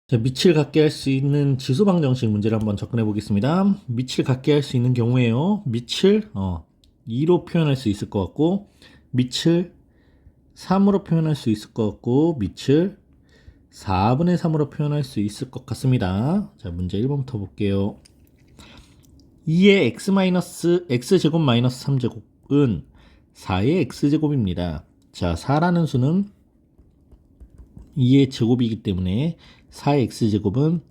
자, 밑을 갖게 할 수 있는 지수 방정식 문제를 한번 접근해 보겠습니다. 밑을 갖게 할 수 있는 경우에요. 밑을 2로 표현할 수 있을 것 같고, 밑을 3으로 표현할 수 있을 것 같고, 밑을 4분의 3으로 표현할 수 있을 것 같습니다. 자, 문제 1번부터 볼게요. 2의 x제곱 마이너스 3제곱은 4의 x제곱입니다. 자, 4라는 수는 2의 제곱이기 때문에 4의 x제곱은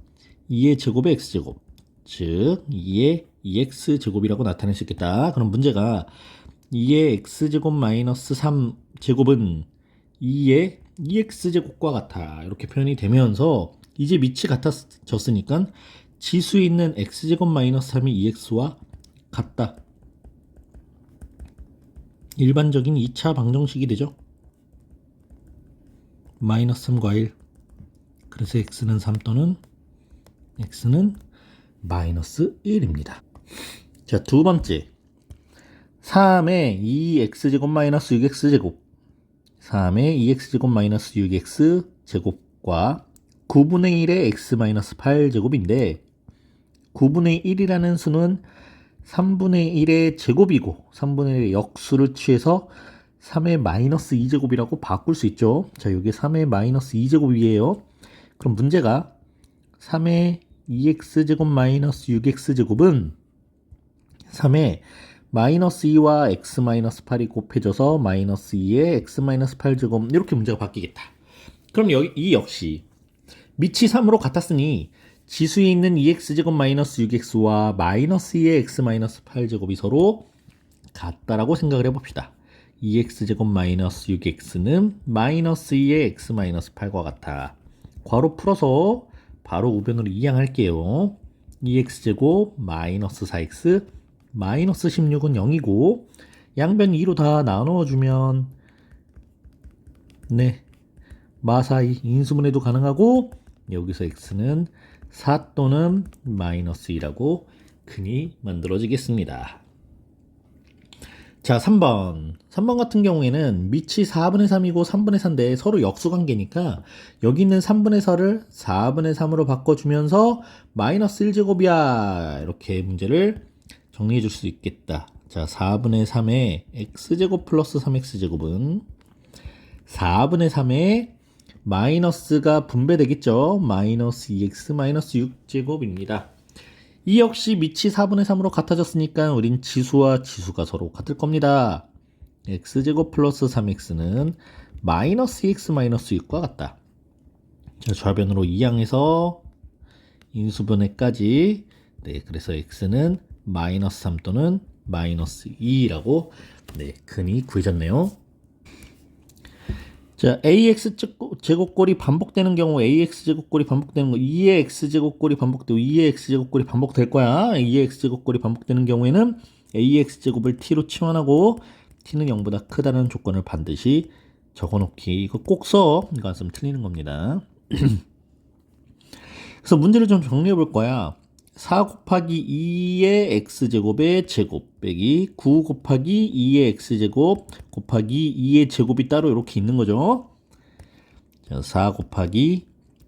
2의 제곱의 x제곱, 즉 2의 2x제곱이라고 나타낼 수 있겠다. 그럼 문제가 2의 x제곱 마이너스 3제곱은 2의 2x제곱과 같아. 이렇게 표현이 되면서 이제 밑이 같아졌으니까 지수에 있는 x제곱 마이너스 3이 2x와 같다. 일반적인 2차 방정식이 되죠. 마이너스 3과 1. 그래서 x는 3 또는 x는 마이너스 1입니다. 자, 두 번째. 3의 2x제곱 마이너스 6x제곱 3의 2x제곱 마이너스 6x제곱과 9분의 1의 x 마이너스 8제곱인데 9분의 1이라는 수는 3분의 1의 제곱이고 3분의 1의 역수를 취해서 3의 마이너스 2제곱이라고 바꿀 수 있죠. 자, 여기 3의 마이너스 2제곱이에요. 그럼 문제가 3의 2x제곱 마이너스 6x제곱은 3의 마이너스 2와 x 마이너스 8이 곱해져서 마이너스 2의 x 마이너스 8제곱 이렇게 문제가 바뀌겠다. 그럼 이 역시 밑이 3으로 같았으니 지수에 있는 2x제곱 마이너스 6x와 마이너스 2의 x 마이너스 8제곱이 서로 같다라고 생각을 해봅시다. 2x제곱 마이너스 6x는 마이너스 2의 x 마이너스 8과 같아. 괄호 풀어서 바로 우변으로 이항할게요. 2x제곱 마이너스 4x 마이너스 16은 0이고 양변 2로 다 나눠주면 네 마사이 인수분해도 가능하고 여기서 x는 4 또는 마이너스 2라고 흔히 만들어지겠습니다. 자, 3번 같은 경우에는 밑이 4분의 3이고 3분의 4인데 서로 역수관계니까 여기 있는 3분의 4를 4분의 3으로 바꿔주면서 마이너스 1제곱이야 이렇게 문제를 정리해 줄 수 있겠다. 자, 4분의 3의 x제곱 플러스 3x제곱은 4분의 3의 마이너스가 분배되겠죠. 마이너스 2x 마이너스 6제곱입니다. 이 역시 밑이 4분의 3으로 같아졌으니까 우린 지수와 지수가 서로 같을 겁니다. x제곱 플러스 3x는 마이너스 2x 마이너스 6과 같다. 자, 좌변으로 이항해서 인수분해까지 네, 그래서 x는 마이너스 3 또는 마이너스 2라고 네, 근이 구해졌네요. 자, ax 제곱꼴이 반복되는 경우 ax 제곱꼴이 반복되는 거 2의 x 제곱꼴이 반복되고 2의 x 제곱꼴이 반복될 거야. 2의 x 제곱꼴이 반복되는 경우에는 ax 제곱을 t로 치환하고 t는 0보다 크다는 조건을 반드시 적어놓기. 이거 꼭 써. 이거 안 쓰면 틀리는 겁니다. 그래서 문제를 좀 정리해 볼 거야. 4 곱하기 2의 x제곱의 제곱 빼기 9 곱하기 2의 x제곱 곱하기 2의 제곱이 따로 이렇게 있는 거죠. 자, 4 곱하기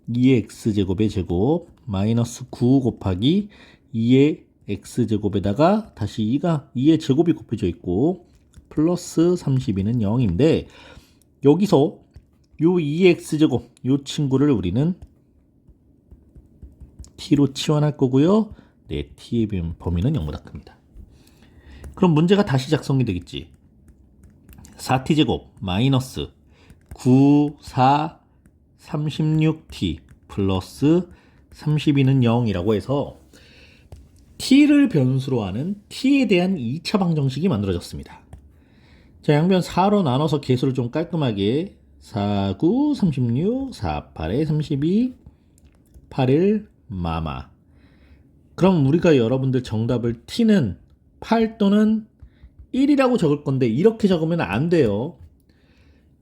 2의 x제곱의 제곱 마이너스 9 곱하기 2의 x제곱에다가 다시 2의 제곱이 곱해져 있고 플러스 32는 0인데 여기서 요 2의 x제곱 요 친구를 우리는 t로 치환할 거고요. 네, t의 범위는 0보다 큽니다. 그럼 문제가 다시 작성이 되겠지. 4t제곱 마이너스 9, 4, 36t 플러스 32는 0이라고 해서 t를 변수로 하는 t에 대한 2차 방정식이 만들어졌습니다. 자, 양변 4로 나눠서 개수를 좀 깔끔하게 4, 9, 36, 4, 8에 32, 8, 1, 마마. 그럼 우리가 여러분들 정답을 t는 8 또는 1이라고 적을 건데 이렇게 적으면 안 돼요.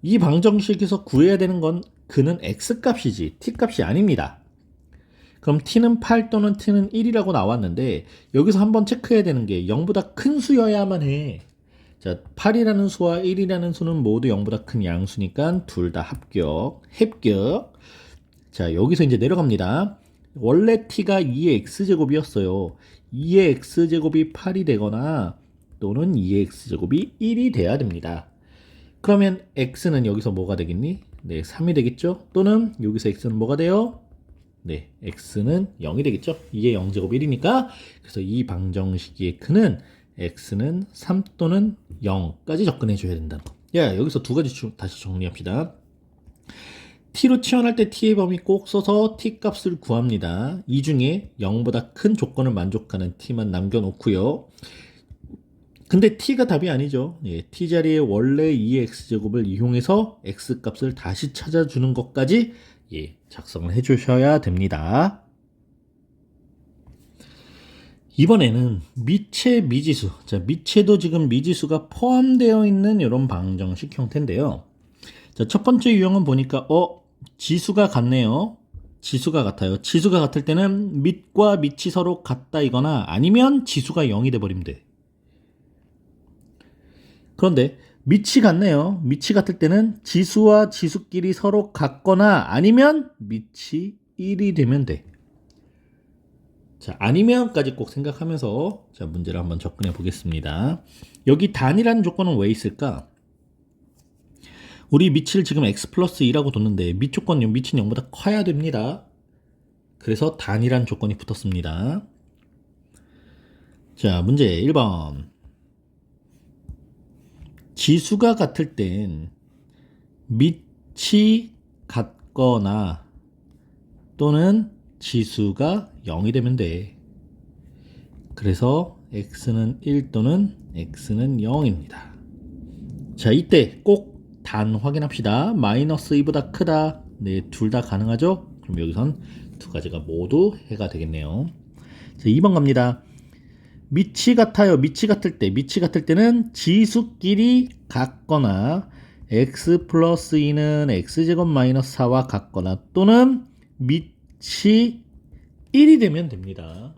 이 방정식에서 구해야 되는 건 그는 x값이지 t값이 아닙니다. 그럼 t는 8 또는 t는 1이라고 나왔는데 여기서 한번 체크해야 되는 게 0보다 큰 수여야만 해. 자, 8이라는 수와 1이라는 수는 모두 0보다 큰 양수니까 둘 다 합격. 자, 여기서 이제 내려갑니다. 원래 t가 2의 x제곱이었어요. 2의 x제곱이 8이 되거나 또는 2의 x제곱이 1이 돼야 됩니다. 그러면 x는 여기서 뭐가 되겠니? 네, 3이 되겠죠? 또는 여기서 x는 뭐가 돼요? 네, x는 0이 되겠죠? 이게 0제곱 1이니까 그래서 이 방정식의 크는 x는 3 또는 0까지 접근해 줘야 된다는 거. 야, 여기서 두 가지 다시 정리합시다. t로 치환할 때 t의 범위 꼭 써서 t 값을 구합니다. 이 중에 0보다 큰 조건을 만족하는 t만 남겨놓고요. 근데 t가 답이 아니죠. 예, t 자리에 원래 2의 x제곱을 이용해서 x 값을 다시 찾아주는 것까지 작성을 해주셔야 됩니다. 이번에는 미체 미지수. 자, 미체도 지금 미지수가 포함되어 있는 이런 방정식 형태인데요. 자, 첫 번째 유형은 보니까 지수가 같네요. 지수가 같아요. 지수가 같을 때는 밑과 밑이 서로 같다이거나 아니면 지수가 0이 돼버리면 돼. 그런데 밑이 같네요. 밑이 같을 때는 지수와 지수끼리 서로 같거나 아니면 밑이 1이 되면 돼. 자, 아니면까지 꼭 생각하면서 자, 문제를 한번 접근해 보겠습니다. 여기 단이라는 조건은 왜 있을까? 우리 밑을 지금 x 플러스 2라고 뒀는데 밑 조건은 밑은 0보다 커야 됩니다. 그래서 단이라는 조건이 붙었습니다. 자, 문제 1번. 지수가 같을 땐 밑이 같거나 또는 지수가 0이 되면 돼. 그래서 x는 1 또는 x는 0입니다. 자, 이때 꼭 단 확인합시다. 마이너스 2보다 크다. 네, 둘 다 가능하죠? 그럼 여기선 두 가지가 모두 해가 되겠네요. 자, 2번 갑니다. 밑이 같아요. 밑이 같을 때는 지수끼리 같거나 x 플러스 2는 x제곱 마이너스 4와 같거나 또는 밑이 1이 되면 됩니다.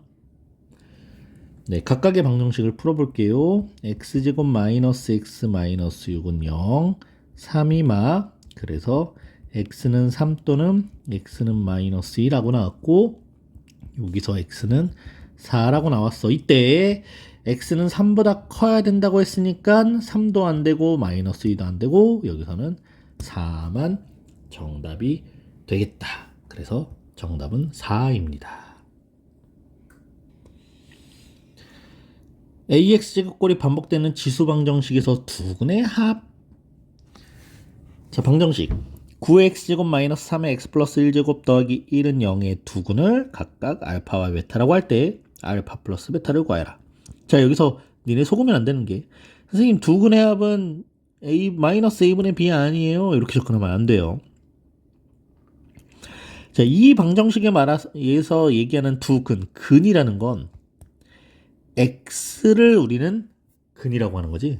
네, 각각의 방정식을 풀어볼게요. x제곱 마이너스 x 마이너스 6은 0, 3이 막, 그래서 x는 3 또는 x는 마이너스 2라고 나왔고 여기서 x는 4라고 나왔어. 이때 x는 3보다 커야 된다고 했으니까 3도 안 되고 마이너스 2도 안 되고 여기서는 4만 정답이 되겠다. 그래서 정답은 4입니다. ax제곱꼴이 반복되는 지수 방정식에서 두근의 합. 자, 방정식 9x제곱 마이너스 3의 x 플러스 1제곱 더하기 1은 0의 두근을 각각 알파와 베타라고 할 때 알파 플러스 베타를 구하여라. 자, 여기서 니네 속으면 안 되는 게 선생님 두근의 합은 a 마이너스 a분의 b 아니에요. 이렇게 접근하면 안 돼요. 자, 이 방정식에 의해서 얘기하는 두근, 근이라는 건 x를 우리는 근이라고 하는 거지.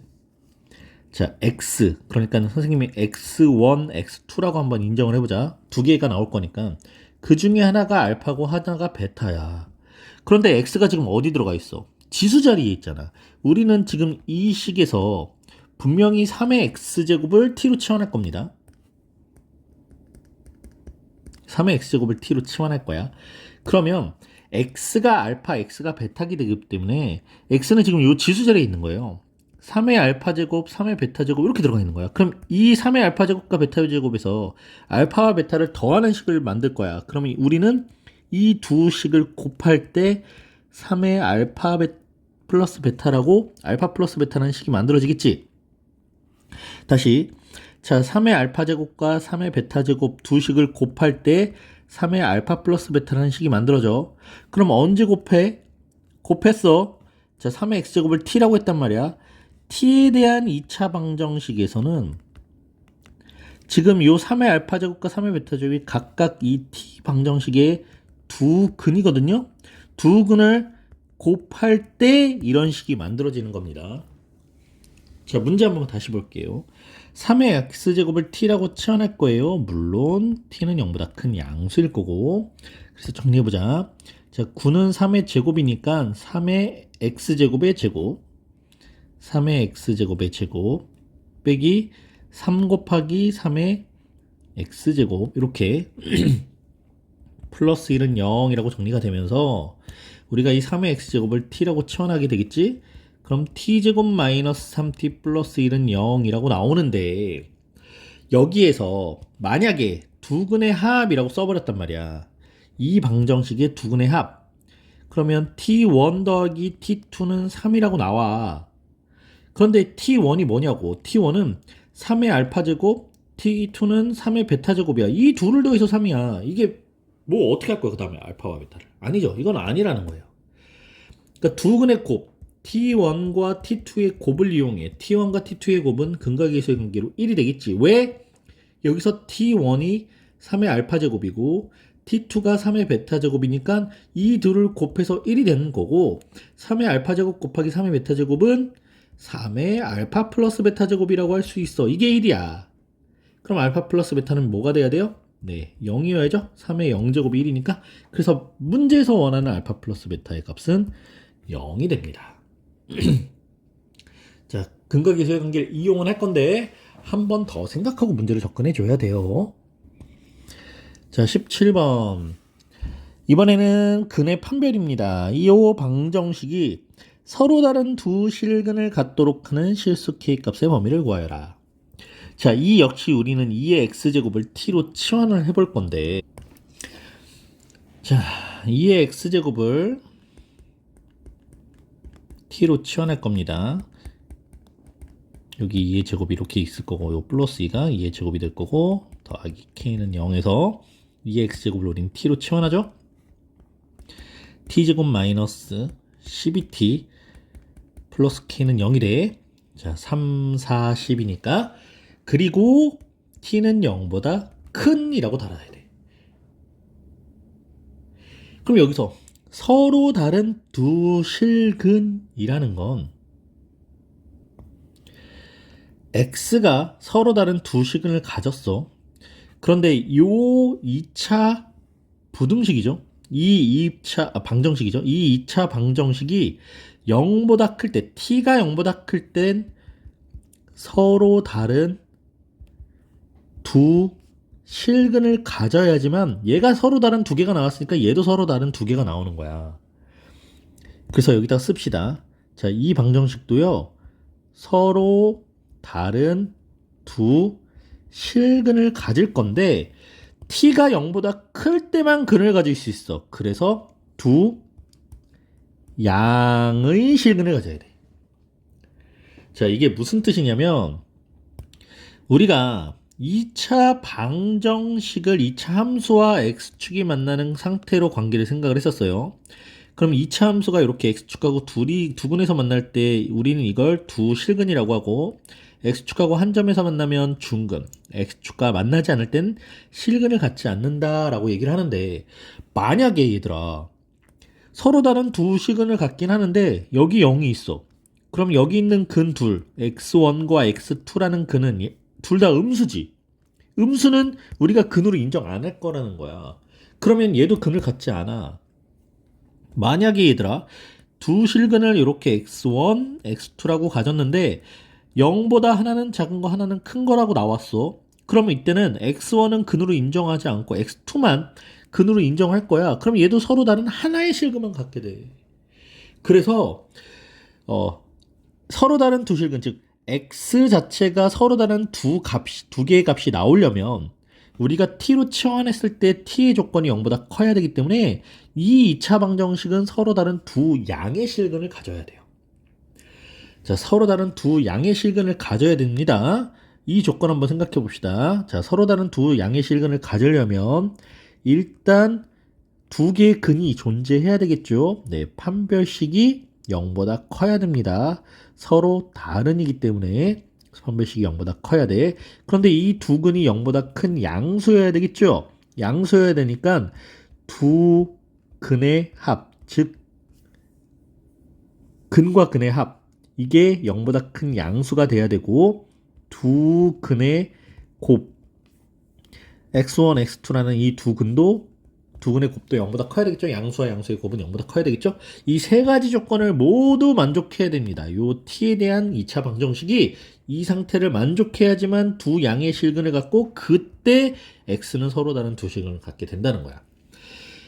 자, x. 그러니까 선생님이 x1, x2라고 한번 인정을 해보자. 두 개가 나올 거니까. 그 중에 하나가 알파고 하나가 베타야. 그런데 x가 지금 어디 들어가 있어? 지수 자리에 있잖아. 우리는 지금 이 식에서 분명히 3의 x제곱을 t로 치환할 겁니다. 3의 x제곱을 t로 치환할 거야. 그러면 x가 알파, x가 베타기 되기 때문에 x는 지금 이 지수 자리에 있는 거예요. 3의 알파 제곱, 3의 베타 제곱 이렇게 들어가 있는 거야. 그럼 이 3의 알파 제곱과 베타 제곱에서 알파와 베타를 더하는 식을 만들 거야. 그러면 우리는 이 두 식을 곱할 때 3의 알파 플러스 베타라고 알파 플러스 베타라는 식이 만들어지겠지. 다시 자, 3의 알파 제곱과 3의 베타 제곱 두 식을 곱할 때 3의 알파 플러스 베타라는 식이 만들어져. 그럼 언제 곱해? 곱했어. 자, 3의 x제곱을 t라고 했단 말이야. t에 대한 2차 방정식에서는 지금 요 3의 알파 제곱과 3의 베타 제곱이 각각 이 t 방정식의 두 근이거든요. 두 근을 곱할 때 이런 식이 만들어지는 겁니다. 자, 문제 한번 다시 볼게요. 3의 x제곱을 t라고 치환할 거예요. 물론 t는 0보다 큰 양수일 거고. 그래서 정리해보자. 자, 9는 3의 제곱이니까 3의 x제곱의 제곱 3의 x제곱의 제곱 빼기 3 곱하기 3의 x제곱 이렇게 플러스 1은 0이라고 정리가 되면서 우리가 이 3의 x제곱을 t라고 치환하게 되겠지? 그럼 t제곱 마이너스 3t 플러스 1은 0이라고 나오는데 여기에서 만약에 두근의 합이라고 써버렸단 말이야. 이 방정식의 두근의 합. 그러면 t1 더하기 t2는 3이라고 나와. 그런데 t1이 뭐냐고. t1은 3의 알파 제곱, t2는 3의 베타 제곱이야. 이 둘을 더해서 3이야. 이게 뭐 어떻게 할 거야, 그 다음에 알파와 베타를. 아니죠. 이건 아니라는 거예요. 그러니까 두근의 곱, t1과 t2의 곱을 이용해. t1과 t2의 곱은 근각계수의 관계로 1이 되겠지. 왜? 여기서 t1이 3의 알파 제곱이고 t2가 3의 베타 제곱이니까 이 둘을 곱해서 1이 되는 거고 3의 알파 제곱 곱하기 3의 베타 제곱은 3의 알파 플러스 베타 제곱이라고 할 수 있어. 이게 1이야. 그럼 알파 플러스 베타는 뭐가 돼야 돼요? 네, 0이어야죠. 3의 0제곱이 1이니까. 그래서 문제에서 원하는 알파 플러스 베타의 값은 0이 됩니다. 자, 근각계수의 관계를 이용은 할 건데 한 번 더 생각하고 문제를 접근해 줘야 돼요. 자, 17번. 이번에는 근의 판별입니다. 이 방정식이 서로 다른 두 실근을 갖도록 하는 실수 k값의 범위를 구하여라. 자, 이 역시 우리는 2의 x제곱을 t로 치환을 해볼 건데, 자, 2의 x제곱을 t로 치환할 겁니다. 여기 2의 제곱이 이렇게 있을 거고, 요 플러스 2가 2의 제곱이 될 거고, 더하기 k는 0에서 2의 x제곱을 우린 t로 치환하죠. t제곱 마이너스 12t 플러스 k는 0이래. 자, 3, 4, 10이니까. 그리고 t는 0보다 큰이라고 달아야 돼. 그럼 여기서 서로 다른 두 실근이라는 건 x가 서로 다른 두 실근을 가졌어. 그런데 요 2차 부등식이죠. 이 2차 방정식이죠. 이 2차 방정식이 0보다 클 때, t가 0보다 클 땐 서로 다른 두 실근을 가져야지만 얘가 서로 다른 두 개가 나왔으니까 얘도 서로 다른 두 개가 나오는 거야. 그래서 여기다 씁시다. 자, 이 방정식도요. 서로 다른 두 실근을 가질 건데 t가 0보다 클 때만 근을 가질 수 있어. 그래서 두 양의 실근을 가져야 돼. 자, 이게 무슨 뜻이냐면 우리가 2차 방정식을 2차 함수와 x축이 만나는 상태로 관계를 생각을 했었어요. 그럼 2차 함수가 이렇게 x축하고 두 분에서 만날 때 우리는 이걸 두 실근이라고 하고 x축하고 한 점에서 만나면 중근, x축과 만나지 않을 땐 실근을 갖지 않는다라고 얘기를 하는데 만약에 얘들아 서로 다른 두 실근을 갖긴 하는데 여기 0이 있어. 그럼 여기 있는 근 둘, x1과 x2라는 근은 둘 다 음수지. 음수는 우리가 근으로 인정 안 할 거라는 거야. 그러면 얘도 근을 갖지 않아. 만약에 얘들아 두 실근을 이렇게 x1, x2라고 가졌는데 0보다 하나는 작은 거 하나는 큰 거라고 나왔어. 그러면 이때는 x1은 근으로 인정하지 않고 x2만 근으로 인정할 거야. 그럼 얘도 서로 다른 하나의 실근만 갖게 돼. 그래서 서로 다른 두 실근, 즉 x 자체가 서로 다른 두 개의 값이 나오려면 우리가 t로 치환했을 때 t의 조건이 0보다 커야 되기 때문에 이 2차 방정식은 서로 다른 두 양의 실근을 가져야 돼요. 자, 서로 다른 두 양의 실근을 가져야 됩니다. 이 조건 한번 생각해 봅시다. 자, 서로 다른 두 양의 실근을 가지려면 일단 두 개의 근이 존재해야 되겠죠. 네, 판별식이 0보다 커야 됩니다. 서로 다른이기 때문에 판별식이 0보다 커야 돼. 그런데 이 두 근이 0보다 큰 양수여야 되겠죠. 양수여야 되니까 두 근의 합, 즉 근과 근의 합, 이게 0보다 큰 양수가 돼야 되고 두 근의 곱 x1, x2라는 이 두 근도 두 근의 곱도 0보다 커야 되겠죠. 양수와 양수의 곱은 0보다 커야 되겠죠. 이 세 가지 조건을 모두 만족해야 됩니다. 요 t에 대한 2차 방정식이 이 상태를 만족해야지만 두 양의 실근을 갖고 그때 x는 서로 다른 두 실근을 갖게 된다는 거야.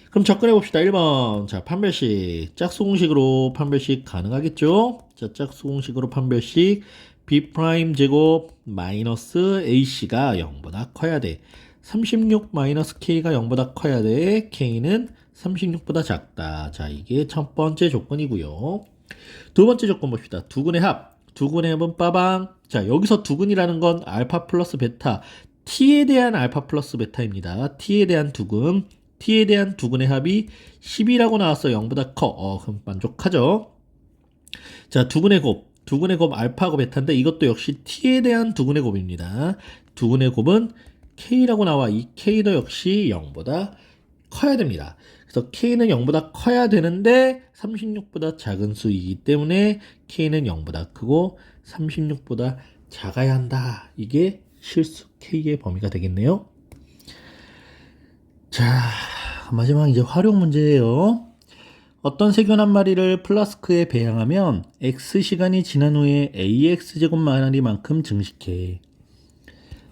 그럼 접근해 봅시다. 1번. 자, 판별식. 짝수공식으로 판별식 가능하겠죠? 자, 짝수공식으로 판별식. b' 제곱 마이너스 ac가 0보다 커야 돼. 36 마이너스 k가 0보다 커야 돼. k는 36보다 작다. 자, 이게 첫 번째 조건이고요. 두 번째 조건 봅시다. 두근의 합. 두근의 합은 빠방. 자, 여기서 두근이라는 건 알파 플러스 베타. t에 대한 알파 플러스 베타입니다. t에 대한 두근. t에 대한 두근의 합이 10이라고 나왔어. 0보다 커. 그럼 만족하죠. 자, 두근의 곱. 두근의 곱 알파하고 베타인데 이것도 역시 t에 대한 두근의 곱입니다. 두근의 곱은 k라고 나와. 이 k도 역시 0보다 커야 됩니다. 그래서 k는 0보다 커야 되는데 36보다 작은 수이기 때문에 k는 0보다 크고 36보다 작아야 한다. 이게 실수 k의 범위가 되겠네요. 자, 마지막 이제 활용 문제예요. 어떤 세균 한 마리를 플라스크에 배양하면 x시간이 지난 후에 ax제곱 마리만큼 증식해.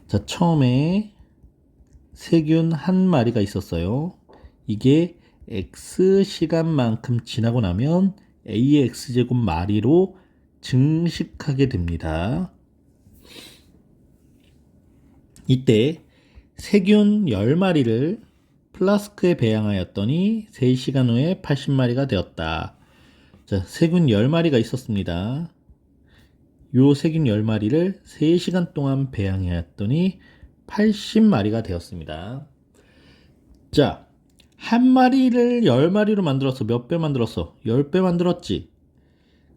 자, 처음에 세균 한 마리가 있었어요. 이게 x시간만큼 지나고 나면 ax제곱 마리로 증식하게 됩니다. 이때 세균 10마리를 플라스크에 배양하였더니 3시간 후에 80마리가 되었다. 자, 세균 10마리가 있었습니다. 요 세균 10마리를 3시간 동안 배양하였더니 80마리가 되었습니다. 자, 한 마리를 10마리로 만들었어. 몇 배 만들었어? 10배 만들었지.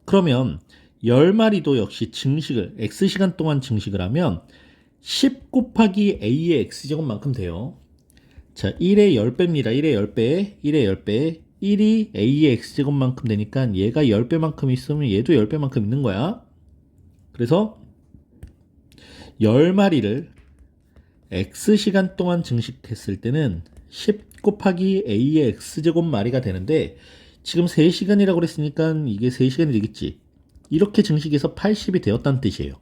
그러면 10마리도 역시 증식을 x시간 동안 증식을 하면 10 곱하기 a의 x제곱만큼 돼요. 자, 1의 10배입니다. 1의 10배, 1의 10배, 1이 a의 x제곱만큼 되니까 얘가 10배만큼 있으면 얘도 10배만큼 있는 거야. 그래서 10마리를 x시간 동안 증식했을 때는 10 곱하기 a의 x제곱 마리가 되는데 지금 3시간이라고 그랬으니까 이게 3시간이 되겠지. 이렇게 증식해서 80이 되었다는 뜻이에요.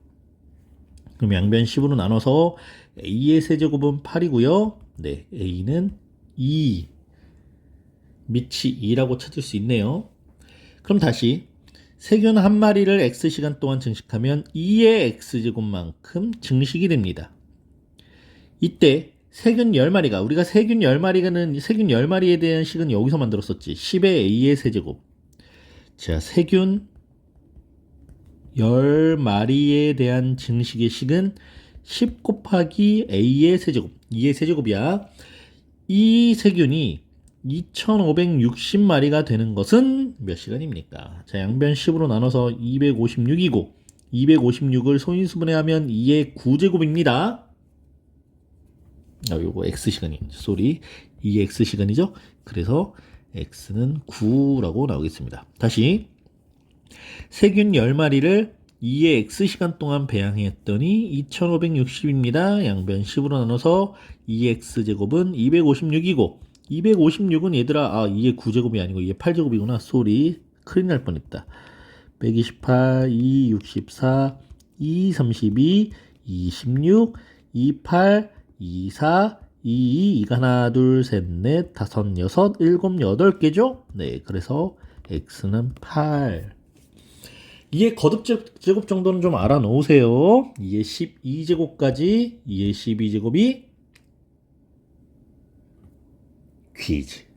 그럼 양변 10으로 나눠서 a의 세제곱은 8이고요. 네, a는 2. 밑이 2라고 찾을 수 있네요. 그럼 다시 세균 한 마리를 x시간 동안 증식하면 2의 x제곱만큼 증식이 됩니다. 이때 세균 10마리가 우리가 세균 10마리에 대한 식은 여기서 만들었었지. 10의 a의 세제곱. 자, 세균 10마리에 대한 증식의 식은 10 곱하기 a의 세제곱. 2의 세제곱이야. 이 세균이 2560마리가 되는 것은 몇 시간입니까? 자, 양변 10으로 나눠서 256이고 256을 소인수분해하면 2의 9제곱입니다. 요거 x시간이 쏘리 2x시간이죠. 그래서 x는 9라고 나오겠습니다. 다시 세균 10마리를 2의 x시간 동안 배양했더니 2560입니다. 양변 10으로 나눠서 2x제곱은 256이고 256은 얘들아 2의 9제곱이 아니고 2의 8제곱이구나. 쏘리 큰일 날 뻔했다. 128, 2, 64, 2, 32, 26, 28, 24, 22, 이가 하나, 둘, 셋, 넷, 다섯, 여섯, 일곱, 여덟 개죠? 네, 그래서 x는 8. 2의 거듭제곱 정도는 좀 알아놓으세요. 2의 12제곱까지 2의 12제곱이 퀴즈.